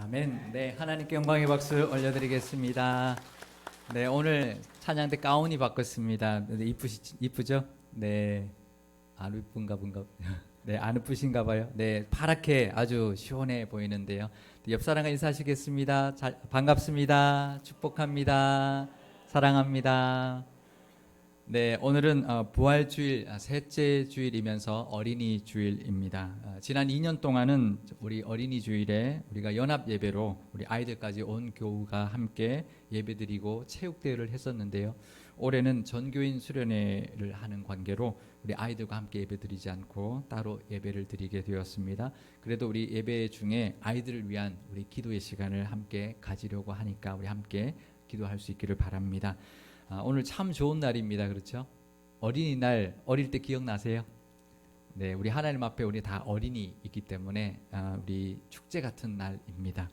아멘. 네, 하나님께 영광의 박수 올려드리겠습니다. 네, 오늘 찬양 때 가운이 바꿨습니다. 네, 이쁘죠? 네, 안 이쁜가 본가. 네, 안 이쁘신가 봐요. 네, 파랗게 아주 시원해 보이는데요. 옆 사람과 인사하시겠습니다. 반갑습니다. 축복합니다. 사랑합니다. 네, 오늘은 부활주일 셋째 주일이면서 어린이 주일입니다. 지난 2년 동안은 우리 어린이 주일에 우리가 연합 예배로 우리 아이들까지 온 교우가 함께 예배드리고 체육대회를 했었는데요. 올해는 전교인 수련회를 하는 관계로 우리 아이들과 함께 예배드리지 않고 따로 예배를 드리게 되었습니다. 그래도 우리 예배 중에 아이들을 위한 우리 기도의 시간을 함께 가지려고 하니까 우리 함께 기도할 수 있기를 바랍니다. 오늘 참 좋은 날입니다. 그렇죠? 어린이날 어릴 때 기억나세요? 네, 우리 하나님 앞에 우리 다 어린이 있기 때문에 우리 축제 같은 날입니다.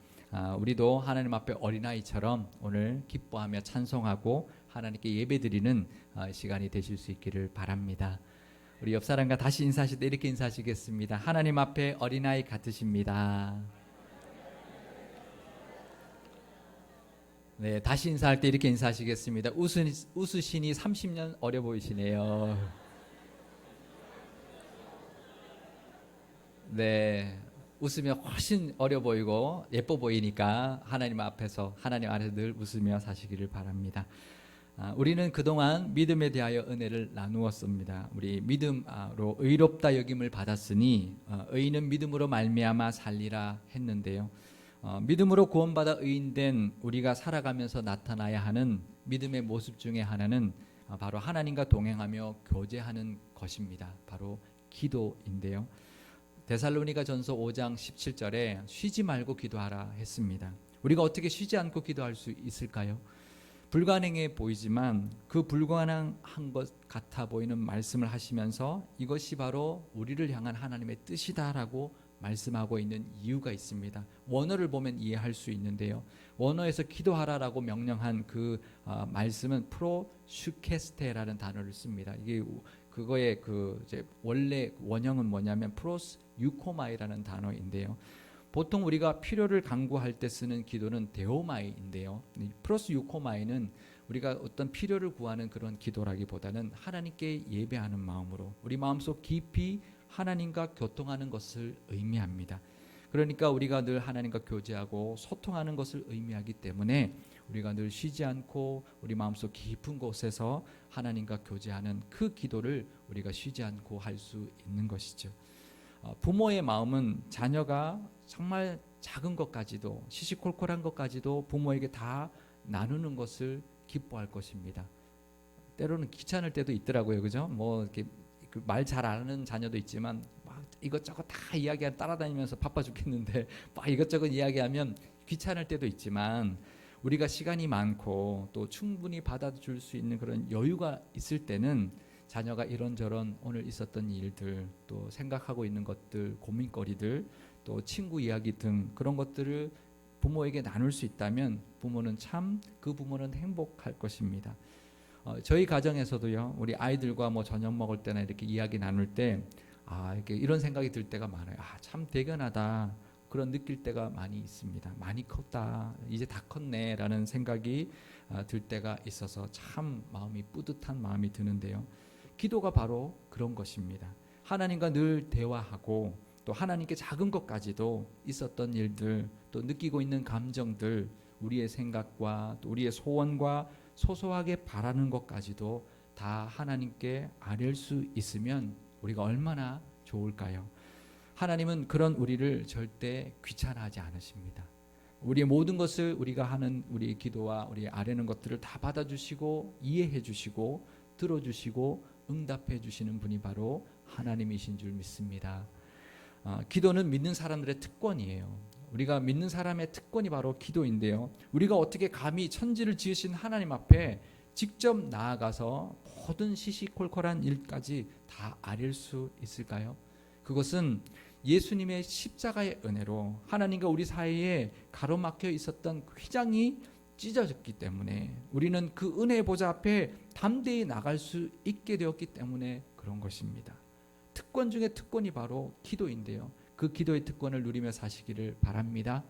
우리도 하나님 앞에 어린아이처럼 오늘 기뻐하며 찬송하고 하나님께 예배드리는 시간이 되실 수 있기를 바랍니다. 우리 옆 사람과 다시 인사하실 때 이렇게 인사하시겠습니다. 하나님 앞에 어린아이 같으십니다. 네, 다시 인사할 때 이렇게 인사하시겠습니다. 웃으시니 30년 어려 보이시네요. 네, 웃으면 훨씬 어려 보이고 예뻐 보이니까 하나님 앞에서 늘 웃으며 사시기를 바랍니다. 우리는 그동안 믿음에 대하여 은혜를 나누었습니다. 우리 믿음으로 의롭다 여김을 받았으니 의인은 믿음으로 말미암아 살리라 했는데요. 믿음으로 구원받아 의인된 우리가 살아가면서 나타나야 하는 믿음의 모습 중에 하나는 바로 하나님과 동행하며 교제하는 것입니다. 바로 기도인데요. 데살로니가 전서 5장 17절에 쉬지 말고 기도하라 했습니다. 우리가 어떻게 쉬지 않고 기도할 수 있을까요? 불가능해 보이지만 그 불가능한 것 같아 보이는 말씀을 하시면서 이것이 바로 우리를 향한 하나님의 뜻이다라고 말씀하고 있는 이유가 있습니다. 원어를 보면 이해할 수 있는데요. 원어에서 기도하라라고 명령한 그 말씀은 프로슈케스테라는 단어를 씁니다. 이게 그거의 이제 원래 원형은 뭐냐면 프로스 유코마이라는 단어인데요. 보통 우리가 필요를 간구할 때 쓰는 기도는 데오마이인데요. 프로스 유코마이는 우리가 어떤 필요를 구하는 그런 기도라기보다는 하나님께 예배하는 마음으로 우리 마음속 깊이 하나님과 교통하는 것을 의미합니다. 그러니까 우리가 늘 하나님과 교제하고 소통하는 것을 의미하기 때문에 우리가 늘 쉬지 않고 우리 마음속 깊은 곳에서 하나님과 교제하는 그 기도를 우리가 쉬지 않고 할 수 있는 것이죠. 부모의 마음은 자녀가 정말 작은 것까지도 시시콜콜한 것까지도 부모에게 다 나누는 것을 기뻐할 것입니다. 때로는 귀찮을 때도 있더라고요. 그죠? 뭐 이렇게 말 잘 아는 자녀도 있지만 막 이것저것 다 이야기하고 따라다니면서 바빠 죽겠는데 막 이것저것 이야기하면 귀찮을 때도 있지만 우리가 시간이 많고 또 충분히 받아줄 수 있는 그런 여유가 있을 때는 자녀가 이런저런 오늘 있었던 일들 또 생각하고 있는 것들 고민거리들 또 친구 이야기 등 그런 것들을 부모에게 나눌 수 있다면 부모는 그 부모는 행복할 것입니다. 저희 가정에서도요, 우리 아이들과 뭐 저녁 먹을 때나 이렇게 이야기 나눌 때, 이렇게 이런 생각이 들 때가 많아요. 참 대견하다. 그런 느낄 때가 많이 있습니다. 많이 컸다. 이제 다 컸네라는 생각이 들 때가 있어서 참 마음이 뿌듯한 마음이 드는데요. 기도가 바로 그런 것입니다. 하나님과 늘 대화하고 또 하나님께 작은 것까지도 있었던 일들, 또 느끼고 있는 감정들, 우리의 생각과 또 우리의 소원과 소소하게 바라는 것까지도 다 하나님께 아뢰 수 있으면 우리가 얼마나 좋을까요? 하나님은 그런 우리를 절대 귀찮아하지 않으십니다. 우리의 모든 것을 우리가 하는 우리 기도와 우리 아뢰는 것들을 다 받아주시고 이해해 주시고 들어주시고 응답해 주시는 분이 바로 하나님이신 줄 믿습니다. 기도는 믿는 사람들의 특권이에요. 우리가 믿는 사람의 특권이 바로 기도인데요. 우리가 어떻게 감히 천지를 지으신 하나님 앞에 직접 나아가서 모든 시시콜콜한 일까지 다 아릴 수 있을까요? 그것은 예수님의 십자가의 은혜로 하나님과 우리 사이에 가로막혀 있었던 휘장이 찢어졌기 때문에 우리는 그 은혜의 보좌 앞에 담대히 나갈 수 있게 되었기 때문에 그런 것입니다. 특권 중에 특권이 바로 기도인데요. 그 기도의 특권을 누리며 사시기를 바랍니다.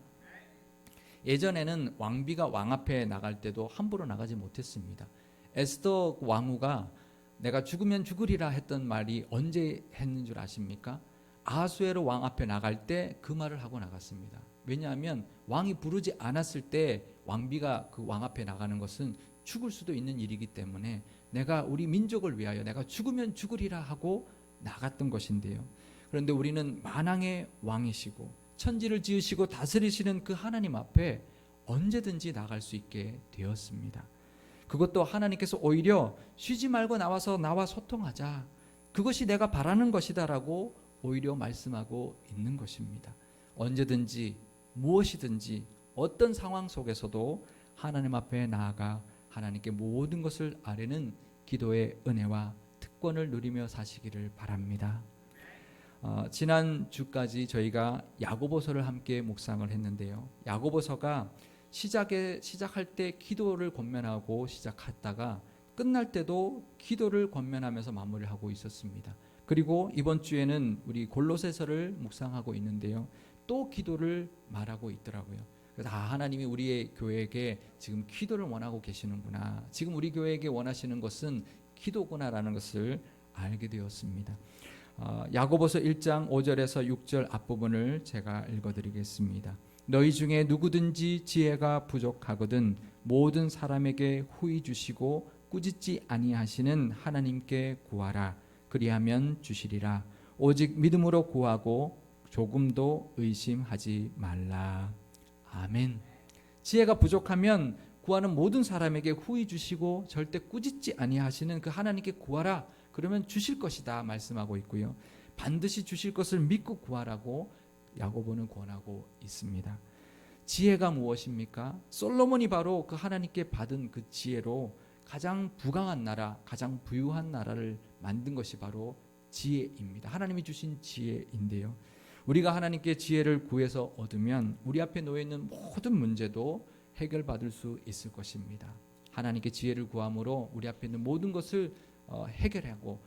예전에는 왕비가 왕 앞에 나갈 때도 함부로 나가지 못했습니다. 에스더 왕후가 내가 죽으면 죽으리라 했던 말이 언제 했는 줄 아십니까? 아하수에로 왕 앞에 나갈 때 그 말을 하고 나갔습니다. 왜냐하면 왕이 부르지 않았을 때 왕비가 그 왕 앞에 나가는 것은 죽을 수도 있는 일이기 때문에 내가 우리 민족을 위하여 내가 죽으면 죽으리라 하고 나갔던 것인데요. 그런데 우리는 만왕의 왕이시고 천지를 지으시고 다스리시는 그 하나님 앞에 언제든지 나갈 수 있게 되었습니다. 그것도 하나님께서 오히려 쉬지 말고 나와서 나와 소통하자, 그것이 내가 바라는 것이다라고 오히려 말씀하고 있는 것입니다. 언제든지 무엇이든지 어떤 상황 속에서도 하나님 앞에 나아가 하나님께 모든 것을 아뢰는 기도의 은혜와 특권을 누리며 사시기를 바랍니다. 지난 주까지 저희가 야고보서를 함께 묵상을 했는데요. 야고보서가 시작할 때 기도를 권면하고 시작했다가 끝날 때도 기도를 권면하면서 마무리를 하고 있었습니다. 그리고 이번 주에는 우리 골로새서를 묵상하고 있는데요. 또 기도를 말하고 있더라고요. 하나님이 우리의 교회에게 지금 기도를 원하고 계시는구나, 지금 우리 교회에게 원하시는 것은 기도구나라는 것을 알게 되었습니다. 야고보서 1장 5절에서 6절 앞부분을 제가 읽어드리겠습니다. 너희 중에 누구든지 지혜가 부족하거든 모든 사람에게 후히 주시고 꾸짖지 아니하시는 하나님께 구하라. 그리하면 주시리라. 오직 믿음으로 구하고 조금도 의심하지 말라. 아멘. 지혜가 부족하면 구하는 모든 사람에게 후히 주시고 절대 꾸짖지 아니하시는 그 하나님께 구하라. 그러면 주실 것이다 말씀하고 있고요. 반드시 주실 것을 믿고 구하라고 야고보는 권하고 있습니다. 지혜가 무엇입니까? 솔로몬이 바로 그 하나님께 받은 그 지혜로 가장 부강한 나라, 가장 부유한 나라를 만든 것이 바로 지혜입니다. 하나님이 주신 지혜인데요. 우리가 하나님께 지혜를 구해서 얻으면 우리 앞에 놓여 있는 모든 문제도 해결받을 수 있을 것입니다. 하나님께 지혜를 구함으로 우리 앞에 있는 모든 것을 해결하고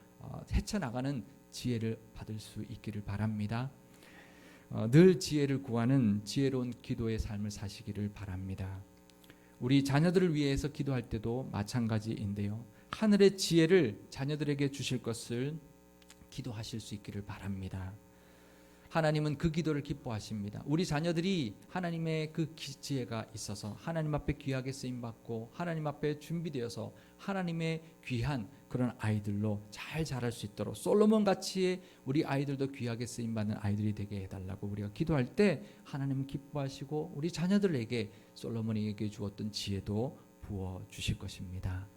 헤쳐나가는 지혜를 받을 수 있기를 바랍니다. 늘 지혜를 구하는 지혜로운 기도의 삶을 사시기를 바랍니다. 우리 자녀들을 위해서 기도할 때도 마찬가지인데요. 하늘의 지혜를 자녀들에게 주실 것을 기도하실 수 있기를 바랍니다. 하나님은 그 기도를 기뻐하십니다. 우리 자녀들이 하나님의 그 지혜가 있어서 하나님 앞에 귀하게 쓰임받고 하나님 앞에 준비되어서 하나님의 귀한 그런 아이들로 잘 자랄 수 있도록 솔로몬같이 우리 아이들도 귀하게 쓰임받는 아이들이 되게 해달라고 우리가 기도할 때 하나님은 기뻐하시고 우리 자녀들에게 솔로몬에게 주었던 지혜도 부어주실 것입니다.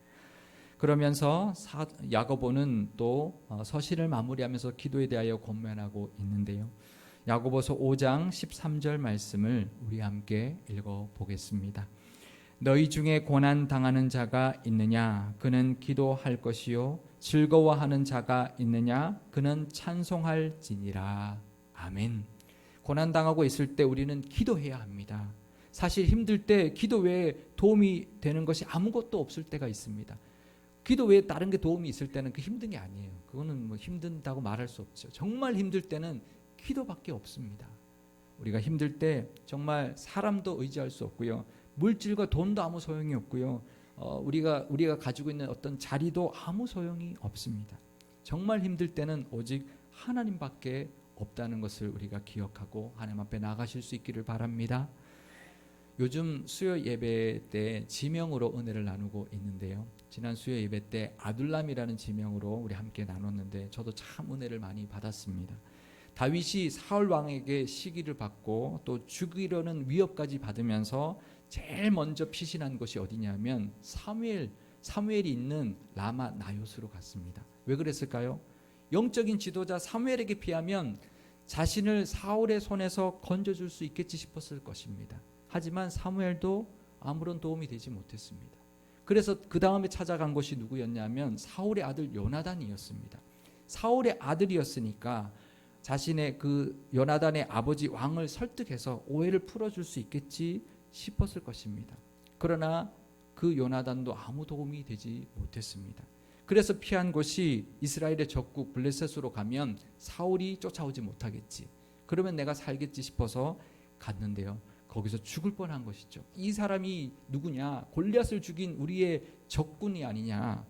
그러면서 야고보는 또 서신을 마무리하면서 기도에 대하여 권면하고 있는데요. 야고보서 5장 13절 말씀을 우리 함께 읽어보겠습니다. 너희 중에 고난 당하는 자가 있느냐? 그는 기도할 것이요. 즐거워하는 자가 있느냐? 그는 찬송할지니라. 아멘. 고난 당하고 있을 때 우리는 기도해야 합니다. 사실 힘들 때 기도 외에 도움이 되는 것이 아무것도 없을 때가 있습니다. 기도 외에 다른 게 도움이 있을 때는 그 힘든 게 아니에요. 그거는 뭐 힘든다고 말할 수 없죠. 정말 힘들 때는 기도밖에 없습니다. 우리가 힘들 때 정말 사람도 의지할 수 없고요. 물질과 돈도 아무 소용이 없고요. 우리가 가지고 있는 어떤 자리도 아무 소용이 없습니다. 정말 힘들 때는 오직 하나님밖에 없다는 것을 우리가 기억하고 하나님 앞에 나가실 수 있기를 바랍니다. 요즘 수요 예배 때 지명으로 은혜를 나누고 있는데요. 지난 수요 예배 때 아둘람이라는 지명으로 우리 함께 나눴는데 저도 참 은혜를 많이 받았습니다. 다윗이 사울 왕에게 시기를 받고 또 죽이려는 위협까지 받으면서 제일 먼저 피신한 곳이 어디냐면 사무엘이 있는 라마 나요스로 갔습니다. 왜 그랬을까요? 영적인 지도자 사무엘에게 피하면 자신을 사울의 손에서 건져줄 수 있겠지 싶었을 것입니다. 하지만 사무엘도 아무런 도움이 되지 못했습니다. 그래서 그 다음에 찾아간 것이 누구였냐면 사울의 아들 요나단이었습니다. 사울의 아들이었으니까 자신의 그 요나단의 아버지 왕을 설득해서 오해를 풀어줄 수 있겠지 싶었을 것입니다. 그러나 그 요나단도 아무 도움이 되지 못했습니다. 그래서 피한 곳이 이스라엘의 적국 블레셋으로 가면 사울이 쫓아오지 못하겠지, 그러면 내가 살겠지 싶어서 갔는데요. 거기서 죽을 뻔한 것이죠. 이 사람이 누구냐? 골리앗을 죽인 우리의 적군이 아니냐?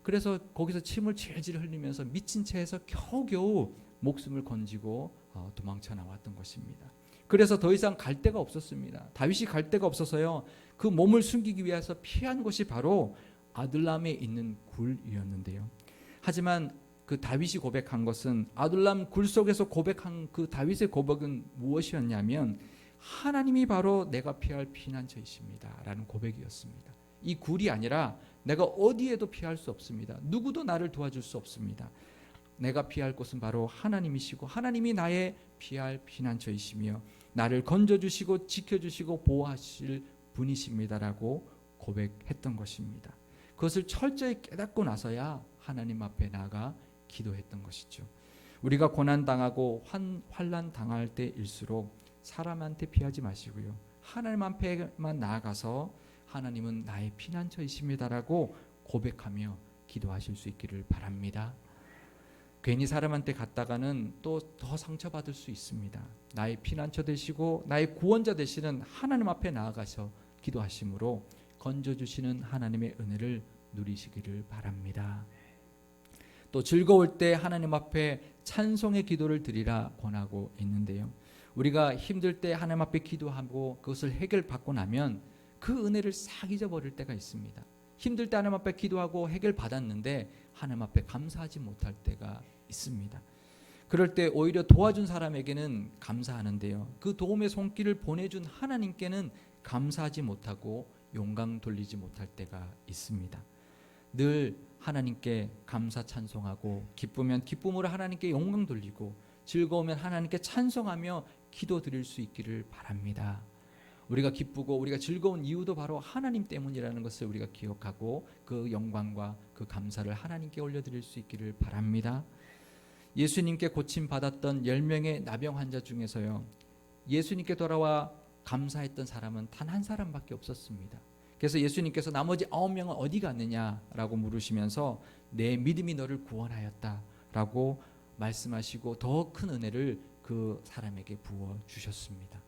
그래서 거기서 침을 질질 흘리면서 미친 채에서 겨우겨우 목숨을 건지고 도망쳐 나왔던 것입니다. 그래서 더 이상 갈 데가 없었습니다. 다윗이 갈 데가 없어서요. 그 몸을 숨기기 위해서 피한 곳이 바로 아둘람에 있는 굴이었는데요. 하지만 그 다윗이 고백한 것은, 아둘람 굴 속에서 고백한 그 다윗의 고백은 무엇이었냐면, 하나님이 바로 내가 피할 피난처이십니다 라는 고백이었습니다. 이 굴이 아니라 내가 어디에도 피할 수 없습니다. 누구도 나를 도와줄 수 없습니다. 내가 피할 곳은 바로 하나님이시고, 하나님이 나의 피할 피난처이시며 나를 건져주시고 지켜주시고 보호하실 분이십니다라고 고백했던 것입니다. 그것을 철저히 깨닫고 나서야 하나님 앞에 나아가 기도했던 것이죠. 우리가 고난당하고 환난 당할 때일수록 사람한테 피하지 마시고요, 하나님 앞에만 나아가서 하나님은 나의 피난처이십니다라고 고백하며 기도하실 수 있기를 바랍니다. 괜히 사람한테 갔다가는 또 더 상처받을 수 있습니다. 나의 피난처 되시고 나의 구원자 되시는 하나님 앞에 나아가서 기도하심으로 건져주시는 하나님의 은혜를 누리시기를 바랍니다. 또 즐거울 때 하나님 앞에 찬송의 기도를 드리라 권하고 있는데요. 우리가 힘들 때 하나님 앞에 기도하고 그것을 해결받고 나면 그 은혜를 싹 잊어버릴 때가 있습니다. 힘들 때 하나님 앞에 기도하고 해결받았는데 하나님 앞에 감사하지 못할 때가 있습니다. 그럴 때 오히려 도와준 사람에게는 감사하는데요, 그 도움의 손길을 보내준 하나님께는 감사하지 못하고 영광 돌리지 못할 때가 있습니다. 늘 하나님께 감사 찬송하고, 기쁘면 기쁨으로 하나님께 영광 돌리고, 즐거우면 하나님께 찬송하며 기도 드릴 수 있기를 바랍니다. 우리가 기쁘고 우리가 즐거운 이유도 바로 하나님 때문이라는 것을 우리가 기억하고 그 영광과 그 감사를 하나님께 올려드릴 수 있기를 바랍니다. 예수님께 고침받았던 10명의 나병 환자 중에서요, 예수님께 돌아와 감사했던 사람은 단 한 사람밖에 없었습니다. 그래서 예수님께서 나머지 9명은 어디 갔느냐라고 물으시면서 내 믿음이 너를 구원하였다라고 말씀하시고 더 큰 은혜를 그 사람에게 부어주셨습니다.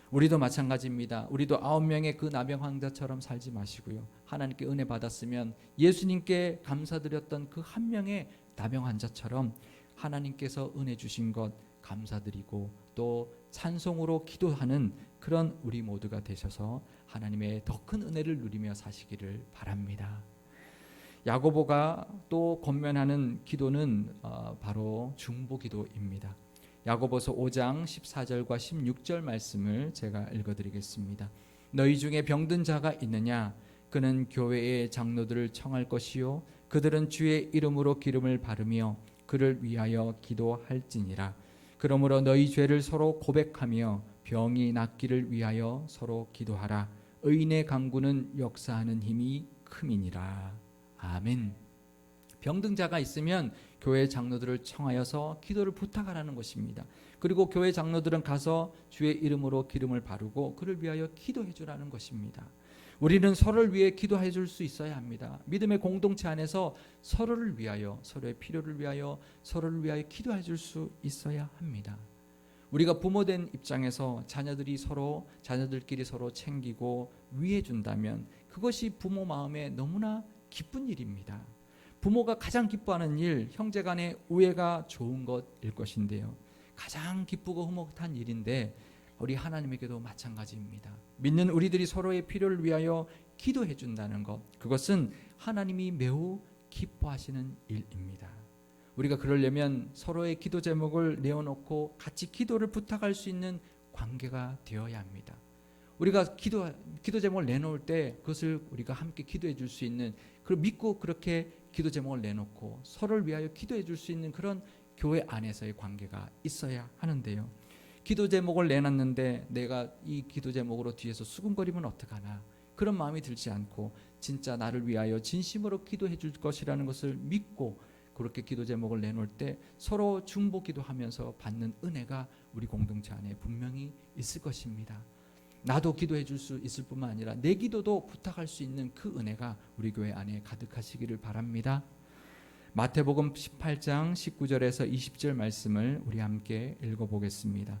우리도 마찬가지입니다. 우리도 9명의 그 나병 환자처럼 살지 마시고요, 하나님께 은혜 받았으면 예수님께 감사드렸던 그 한 명의 나병 환자처럼 하나님께서 은혜 주신 것 감사드리고 또 찬송으로 기도하는 그런 우리 모두가 되셔서 하나님의 더 큰 은혜를 누리며 사시기를 바랍니다. 야고보가 또 권면하는 기도는 바로 중보기도입니다. 야고보서 5장 14절과 16절 말씀을 제가 읽어드리겠습니다. 너희 중에 병든 자가 있느냐? 그는 교회의 장로들을 청할 것이요 그들은 주의 이름으로 기름을 바르며 그를 위하여 기도할지니라. 그러므로 너희 죄를 서로 고백하며 병이 낫기를 위하여 서로 기도하라. 의인의 간구는 역사하는 힘이 큼이니라. 아멘. 병든 자가 있으면 교회 장로들을 청하여서 기도를 부탁하라는 것입니다. 그리고 교회 장로들은 가서 주의 이름으로 기름을 바르고 그를 위하여 기도해 주라는 것입니다. 우리는 서로를 위해 기도해 줄 수 있어야 합니다. 믿음의 공동체 안에서 서로를 위하여, 서로의 필요를 위하여, 서로를 위하여 기도해 줄 수 있어야 합니다. 우리가 부모된 입장에서 자녀들끼리 서로 챙기고 위해 준다면 그것이 부모 마음에 너무나 기쁜 일입니다. 부모가 가장 기뻐하는 일, 형제간의 우애가 좋은 것일 것인데요, 가장 기쁘고 흐뭇한 일인데 우리 하나님에게도 마찬가지입니다. 믿는 우리들이 서로의 필요를 위하여 기도해 준다는 것, 그것은 하나님이 매우 기뻐하시는 일입니다. 우리가 그러려면 서로의 기도 제목을 내어놓고 같이 기도를 부탁할 수 있는 관계가 되어야 합니다. 우리가 기도 제목을 내놓을 때 그것을 우리가 함께 기도해 줄 수 있는, 그리고 믿고 그렇게 기도 제목을 내놓고 서로를 위하여 기도해 줄 수 있는 그런 교회 안에서의 관계가 있어야 하는데요, 기도 제목을 내놨는데 내가 이 기도 제목으로 뒤에서 수군거리면 어떡하나, 그런 마음이 들지 않고 진짜 나를 위하여 진심으로 기도해 줄 것이라는 것을 믿고 그렇게 기도 제목을 내놓을 때 서로 중보 기도하면서 받는 은혜가 우리 공동체 안에 분명히 있을 것입니다. 나도 기도해 줄 수 있을 뿐만 아니라 내 기도도 부탁할 수 있는 그 은혜가 우리 교회 안에 가득하시기를 바랍니다. 마태복음 18장 19절에서 20절 말씀을 우리 함께 읽어보겠습니다.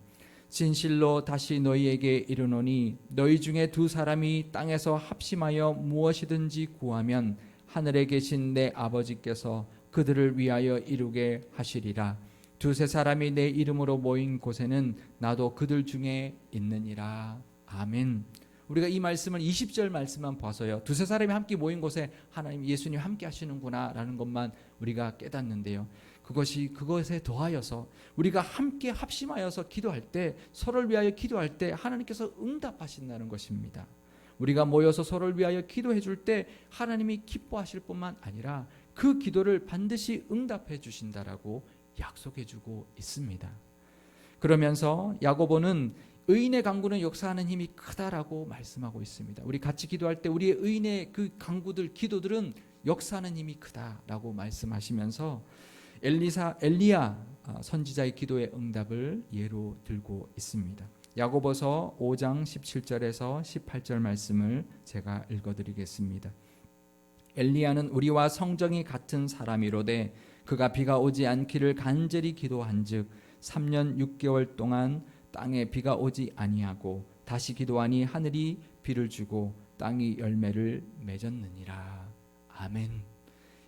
진실로 다시 너희에게 이르노니 너희 중에 두 사람이 땅에서 합심하여 무엇이든지 구하면 하늘에 계신 내 아버지께서 그들을 위하여 이루게 하시리라. 두세 사람이 내 이름으로 모인 곳에는 나도 그들 중에 있느니라. 아멘. 우리가 이 말씀을 20절 말씀만 봐서요, 두세 사람이 함께 모인 곳에 하나님 예수님 함께 하시는구나 라는 것만 우리가 깨닫는데요, 그것에 더하여서 우리가 함께 합심하여서 기도할 때, 서로를 위하여 기도할 때 하나님께서 응답하신다는 것입니다. 우리가 모여서 서로를 위하여 기도해 줄 때 하나님이 기뻐하실 뿐만 아니라 그 기도를 반드시 응답해 주신다라고 약속해 주고 있습니다. 그러면서 야고보는 의인의 간구는 역사하는 힘이 크다라고 말씀하고 있습니다. 우리 같이 기도할 때 우리의 의인의 그 간구들, 기도들은 역사하는 힘이 크다라고 말씀하시면서 엘리야 선지자의 기도의 응답을 예로 들고 있습니다. 야고보서 5장 17절에서 18절 말씀을 제가 읽어드리겠습니다. 엘리야는 우리와 성정이 같은 사람이로되 그가 비가 오지 않기를 간절히 기도한즉 3년 6개월 동안 땅에 비가 오지 아니하고 다시 기도하니 하늘이 비를 주고 땅이 열매를 맺었느니라. 아멘.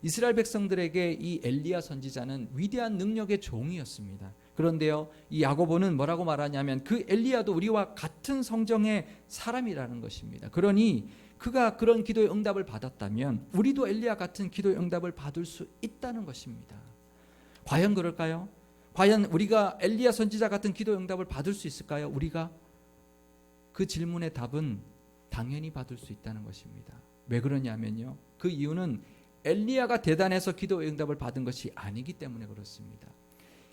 이스라엘 백성들에게 이 엘리야 선지자는 위대한 능력의 종이었습니다. 그런데요, 이 야고보는 뭐라고 말하냐면 그 엘리야도 우리와 같은 성정의 사람이라는 것입니다. 그러니 그가 그런 기도의 응답을 받았다면 우리도 엘리야 같은 기도의 응답을 받을 수 있다는 것입니다. 과연 그럴까요? 과연 우리가 엘리야 선지자 같은 기도의 응답을 받을 수 있을까요? 우리가 그 질문의 답은 당연히 받을 수 있다는 것입니다. 왜 그러냐면요, 그 이유는 엘리야가 대단해서 기도의 응답을 받은 것이 아니기 때문에 그렇습니다.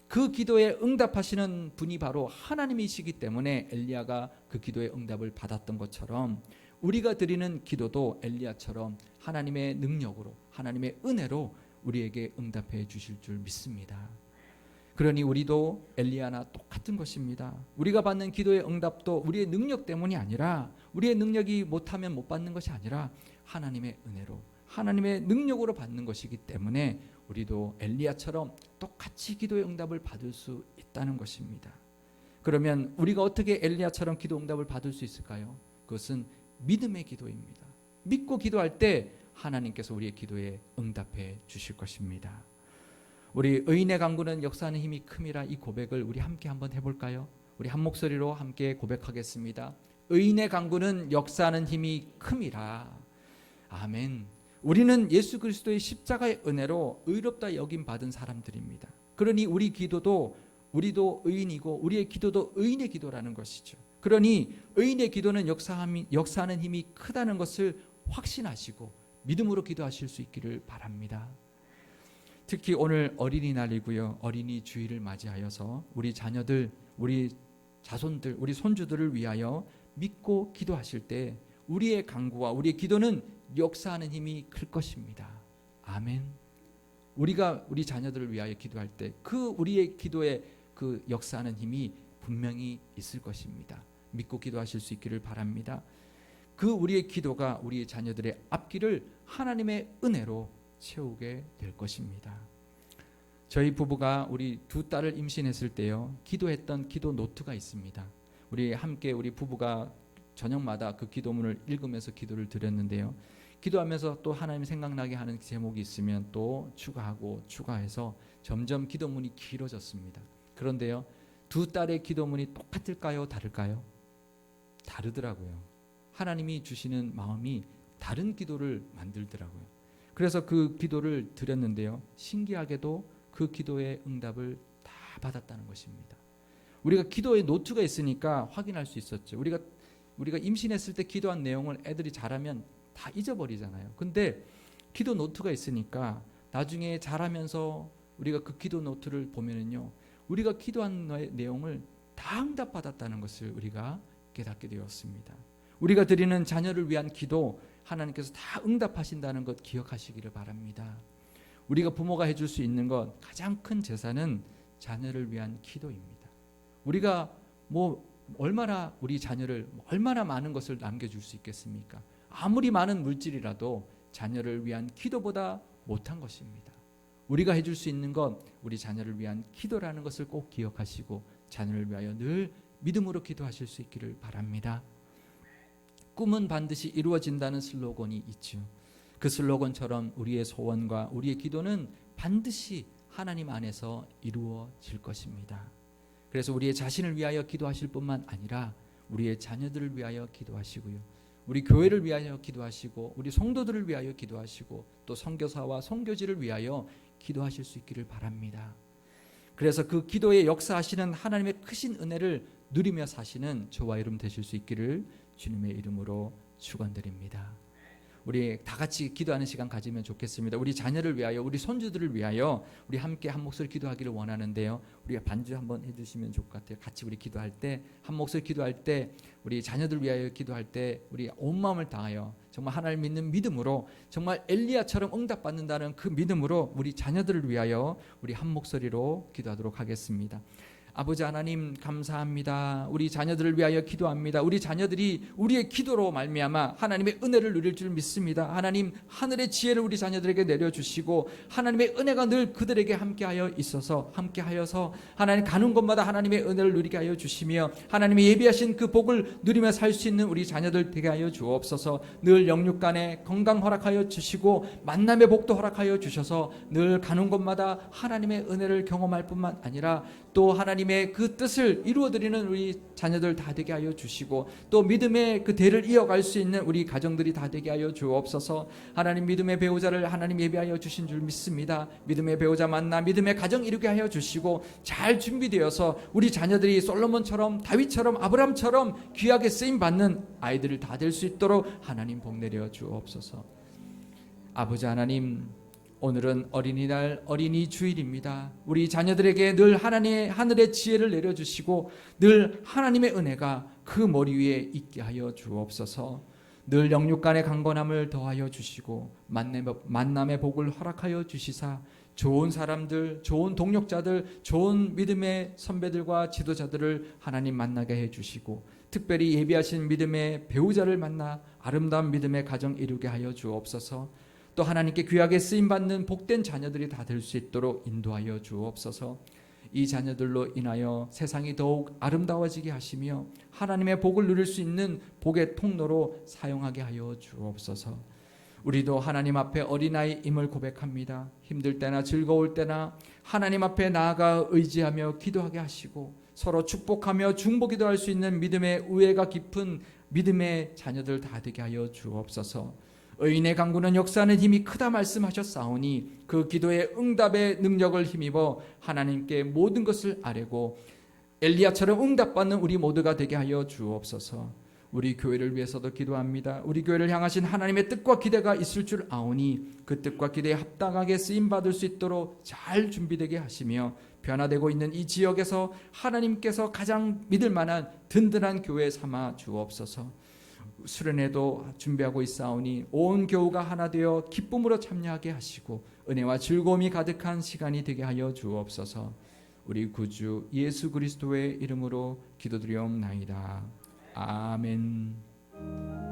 그 기도에 응답하시는 분이 바로 하나님이시기 때문에 엘리야가 그 기도의 응답을 받았던 것처럼 우리가 드리는 기도도 엘리야처럼 하나님의 능력으로, 하나님의 은혜로 우리에게 응답해 주실 줄 믿습니다. 그러니 우리도 엘리야나 똑같은 것입니다. 우리가 받는 기도의 응답도 우리의 능력 때문이 아니라, 우리의 능력이 못하면 못 받는 것이 아니라 하나님의 은혜로, 하나님의 능력으로 받는 것이기 때문에 우리도 엘리야처럼 똑같이 기도의 응답을 받을 수 있다는 것입니다. 그러면 우리가 어떻게 엘리야처럼 기도 응답을 받을 수 있을까요? 그것은 믿음의 기도입니다. 믿고 기도할 때 하나님께서 우리의 기도에 응답해 주실 것입니다. 우리 의인의 간구는 역사하는 힘이 큼이라, 이 고백을 우리 함께 한번 해볼까요? 우리 한 목소리로 함께 고백하겠습니다. 의인의 간구는 역사하는 힘이 큼이라. 아멘. 우리는 예수 그리스도의 십자가의 은혜로 의롭다 여김 받은 사람들입니다. 그러니 우리 기도도, 우리도 의인이고 우리의 기도도 의인의 기도라는 것이죠. 그러니 의인의 기도는 역사하는 힘이 크다는 것을 확신하시고 믿음으로 기도하실 수 있기를 바랍니다. 특히 오늘 어린이날이고요, 어린이 주일을 맞이하여서 우리 자녀들, 우리 자손들, 우리 손주들을 위하여 믿고 기도하실 때 우리의 간구와 우리의 기도는 역사하는 힘이 클 것입니다. 아멘. 우리가 우리 자녀들을 위하여 기도할 때 그 우리의 기도에 그 역사하는 힘이 분명히 있을 것입니다. 믿고 기도하실 수 있기를 바랍니다. 그 우리의 기도가 우리의 자녀들의 앞길을 하나님의 은혜로 채우게 될 것입니다. 저희 부부가 우리 두 딸을 임신했을 때요, 기도했던 기도 노트가 있습니다. 우리 함께 우리 부부가 저녁마다 그 기도문을 읽으면서 기도를 드렸는데요, 기도하면서 또 하나님 생각나게 하는 제목이 있으면 또 추가해서 점점 기도문이 길어졌습니다. 그런데요, 두 딸의 기도문이 똑같을까요? 다를까요? 다르더라고요. 하나님이 주시는 마음이 다른 기도를 만들더라고요. 그래서 그 기도를 드렸는데요, 신기하게도 그 기도의 응답을 다 받았다는 것입니다. 우리가 기도의 노트가 있으니까 확인할 수 있었죠. 우리가 임신했을 때 기도한 내용을 애들이 자라면 다 잊어버리잖아요. 근데 기도 노트가 있으니까 나중에 자라면서 우리가 그 기도 노트를 보면은요, 우리가 기도한 내용을 다 응답받았다는 것을 우리가 깨닫게 되었습니다. 우리가 드리는 자녀를 위한 기도, 하나님께서 다 응답하신다는 것 기억하시기를 바랍니다. 우리가 부모가 해줄 수 있는 것, 가장 큰 재산은 자녀를 위한 기도입니다. 우리가 얼마나 우리 자녀를 얼마나 많은 것을 남겨줄 수 있겠습니까? 아무리 많은 물질이라도 자녀를 위한 기도보다 못한 것입니다. 우리가 해줄 수 있는 것, 우리 자녀를 위한 기도라는 것을 꼭 기억하시고 자녀를 위하여 늘 믿음으로 기도하실 수 있기를 바랍니다. 꿈은 반드시 이루어진다는 슬로건이 있죠. 그 슬로건처럼 우리의 소원과 우리의 기도는 반드시 하나님 안에서 이루어질 것입니다. 그래서 우리의 자신을 위하여 기도하실 뿐만 아니라 우리의 자녀들을 위하여 기도하시고요, 우리 교회를 위하여 기도하시고, 우리 성도들을 위하여 기도하시고, 또 선교사와 선교지를 위하여 기도하실 수 있기를 바랍니다. 그래서 그 기도에 역사하시는 하나님의 크신 은혜를 누리며 사시는 저와 여러분 되실 수 있기를 주님의 이름으로 축원드립니다. 우리 다 같이 기도하는 시간 가지면 좋겠습니다. 우리 자녀를 위하여, 우리 손주들을 위하여 우리 함께 한 목소리 기도하기를 원하는데요, 우리가 반주 한번 해주시면 좋을 것 같아요. 같이 우리 기도할 때, 한 목소리 기도할 때, 우리 자녀들 위하여 기도할 때 우리 온 마음을 다하여 정말 하나님을 믿는 믿음으로, 정말 엘리야처럼 응답받는다는 그 믿음으로 우리 자녀들을 위하여 우리 한 목소리로 기도하도록 하겠습니다. 아버지 하나님 감사합니다. 우리 자녀들을 위하여 기도합니다. 우리 자녀들이 우리의 기도로 말미암아 하나님의 은혜를 누릴 줄 믿습니다. 하나님, 하늘의 지혜를 우리 자녀들에게 내려주시고 하나님의 은혜가 늘 그들에게 함께하여서 하나님 가는 곳마다 하나님의 은혜를 누리게 하여 주시며, 하나님이 예비하신 그 복을 누리며 살 수 있는 우리 자녀들 되게 하여 주옵소서. 늘 영육간에 건강 허락하여 주시고 만남의 복도 허락하여 주셔서 늘 가는 곳마다 하나님의 은혜를 경험할 뿐만 아니라 또 하나님의 그 뜻을 이루어드리는 우리 자녀들 다 되게 하여 주시고, 또 믿음의 그 대를 이어갈 수 있는 우리 가정들이 다 되게 하여 주옵소서. 하나님, 믿음의 배우자를 하나님 예비하여 주신 줄 믿습니다. 믿음의 배우자 만나 믿음의 가정 이루게 하여 주시고, 잘 준비되어서 우리 자녀들이 솔로몬처럼, 다윗처럼, 아브라함처럼 귀하게 쓰임받는 아이들을 다 될 수 있도록 하나님 복 내려 주옵소서. 아버지 하나님, 오늘은 어린이날, 어린이 주일입니다. 우리 자녀들에게 늘 하늘의 지혜를 내려주시고 늘 하나님의 은혜가 그 머리 위에 있게 하여 주옵소서. 늘 영육간의 강건함을 더하여 주시고 만남의 복을 허락하여 주시사 좋은 사람들, 좋은 동력자들, 좋은 믿음의 선배들과 지도자들을 하나님 만나게 해주시고, 특별히 예비하신 믿음의 배우자를 만나 아름다운 믿음의 가정 이루게 하여 주옵소서. 또 하나님께 귀하게 쓰임받는 복된 자녀들이 다 될 수 있도록 인도하여 주옵소서. 이 자녀들로 인하여 세상이 더욱 아름다워지게 하시며 하나님의 복을 누릴 수 있는 복의 통로로 사용하게 하여 주옵소서. 우리도 하나님 앞에 어린아이임을 고백합니다. 힘들 때나 즐거울 때나 하나님 앞에 나아가 의지하며 기도하게 하시고 서로 축복하며 중보기도 할 수 있는 믿음의 우애가 깊은 믿음의 자녀들 다 되게 하여 주옵소서. 의인의 강구는 역사하는 힘이 크다 말씀하셨사오니 그 기도의 응답의 능력을 힘입어 하나님께 모든 것을 아뢰고 엘리야처럼 응답받는 우리 모두가 되게 하여 주옵소서. 우리 교회를 위해서도 기도합니다. 우리 교회를 향하신 하나님의 뜻과 기대가 있을 줄 아오니 그 뜻과 기대에 합당하게 쓰임받을 수 있도록 잘 준비되게 하시며, 변화되고 있는 이 지역에서 하나님께서 가장 믿을 만한 든든한 교회 삼아 주옵소서. 수련회도 준비하고 있사오니 온 교우가 하나 되어 기쁨으로 참여하게 하시고 은혜와 즐거움이 가득한 시간이 되게 하여 주옵소서. 우리 구주 예수 그리스도의 이름으로 기도드리옵나이다. 아멘.